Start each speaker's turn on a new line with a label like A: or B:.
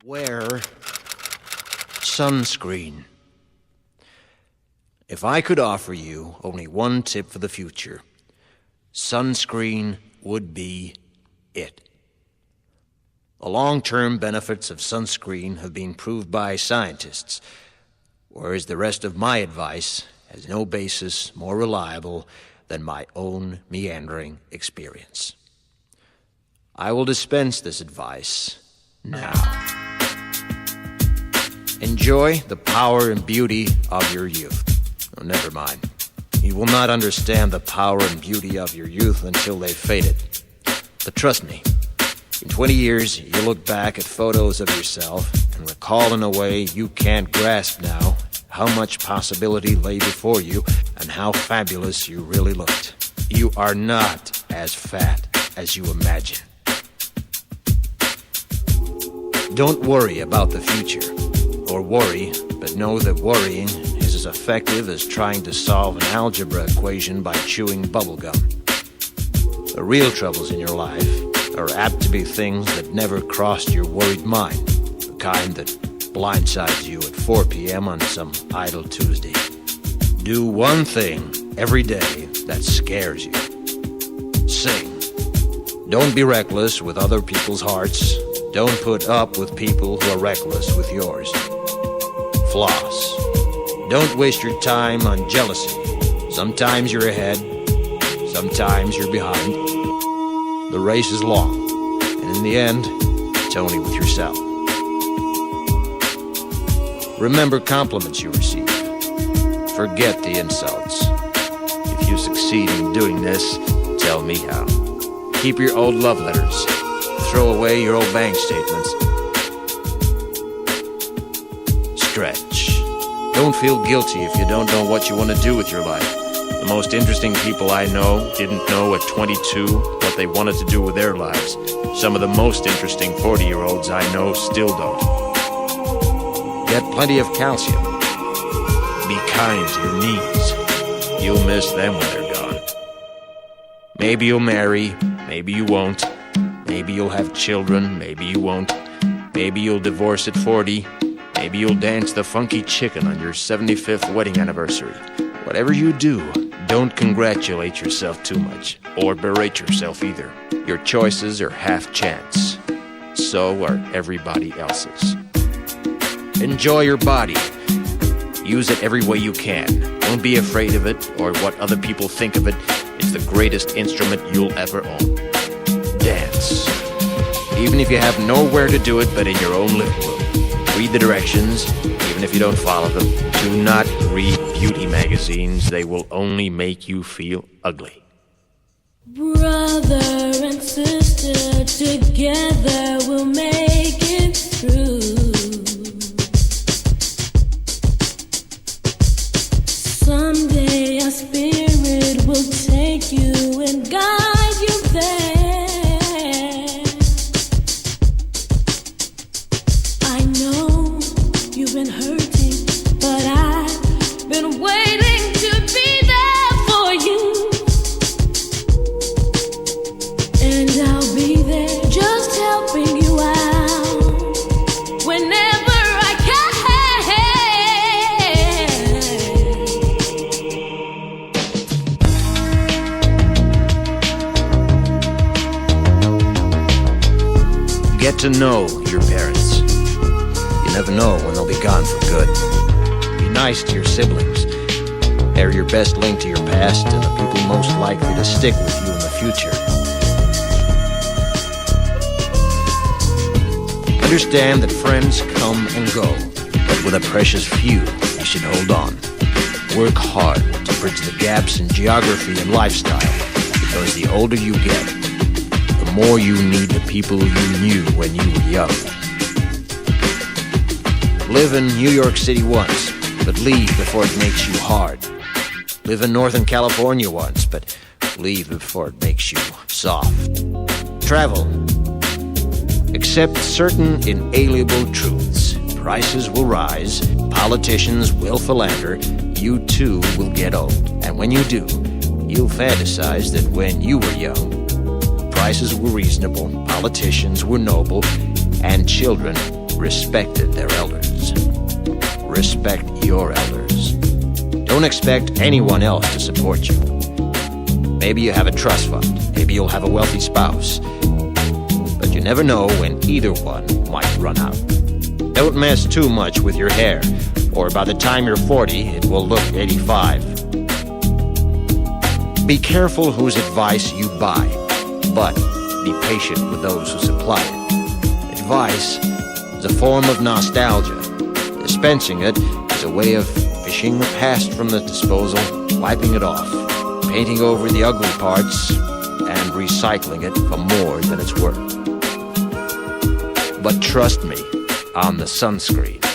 A: Wear sunscreen. If I could offer you only one tip for the future, sunscreen would be it. The long-term benefits of sunscreen have been proved by scientists, whereas the rest of my advice has no basis more reliable than my own meandering experience. I will dispense this advice now. Enjoy the power and beauty of your youth. Oh, never mind. You will not understand the power and beauty of your youth until they've faded. But trust me, in 20 years, you'll look back at photos of yourself and recall in a way you can't grasp now how much possibility lay before you and how fabulous you really looked. You are not as fat as you imagine. Don't worry about the future. Or worry, but know that worrying is as effective as trying to solve an algebra equation by chewing bubblegum. The real troubles in your life are apt to be things that never crossed your worried mind, the kind that blindsides you at 4 p.m. on some idle Tuesday. Do one thing every day that scares you. Sing. Don't be reckless with other people's hearts. Don't put up with people who are reckless with yours. Floss. Don't waste your time on jealousy. Sometimes you're ahead, sometimes you're behind. The race is long, and in the end, it's only with yourself. Remember compliments you receive. Forget the insults. If you succeed in doing this, tell me how. Keep your old love letters. Throw away your old bank statements. Stretch. Don't feel guilty if you don't know what you want to do with your life. The most interesting people I know didn't know at 22 what they wanted to do with their lives. Some of the most interesting 40-year-olds I know still don't. Get plenty of calcium. Be kind to your knees. You'll miss them when they're gone. Maybe you'll marry, maybe you won't. Maybe you'll have children, maybe you won't. Maybe you'll divorce at 40. Maybe you'll dance the funky chicken on your 75th wedding anniversary. Whatever you do, don't congratulate yourself too much, or berate yourself either. Your choices are half chance. So are everybody else's. Enjoy your body. Use it every way you can. Don't be afraid of it, or what other people think of it. It's the greatest instrument you'll ever own. Dance. Even if you have nowhere to do it but in your own living room. Read the directions, even if you don't follow them. Do not read beauty magazines. They will only make you feel ugly.
B: Brother and sister, together we'll make it through. Someday our spirit will take you and guide you there. You've been hurting, but I've been waiting to be there for you. And I'll be there just helping you out whenever I
A: can. Get to know your parents. You never know when they'll be gone for good. Be nice to your siblings. They're your best link to your past and the people most likely to stick with you in the future. Understand that friends come and go, but with a precious few, you should hold on. Work hard to bridge the gaps in geography and lifestyle, because the older you get, the more you need the people you knew when you were young. Live in New York City once, but leave before it makes you hard. Live in Northern California once, but leave before it makes you soft. Travel. Accept certain inalienable truths. Prices will rise, politicians will philander, you too will get old. And when you do, you'll fantasize that when you were young, prices were reasonable, politicians were noble, and children respected their elders. Respect your elders. Don't expect anyone else to support you. Maybe you have a trust fund. Maybe you'll have a wealthy spouse. But you never know when either one might run out. Don't mess too much with your hair, or by the time you're 40, it will look 85. Be careful whose advice you buy, but be patient with those who supply it. Advice is a form of nostalgia. Dispensing it is a way of fishing the past from the disposal, wiping it off, painting over the ugly parts, and recycling it for more than it's worth. But trust me on the sunscreen.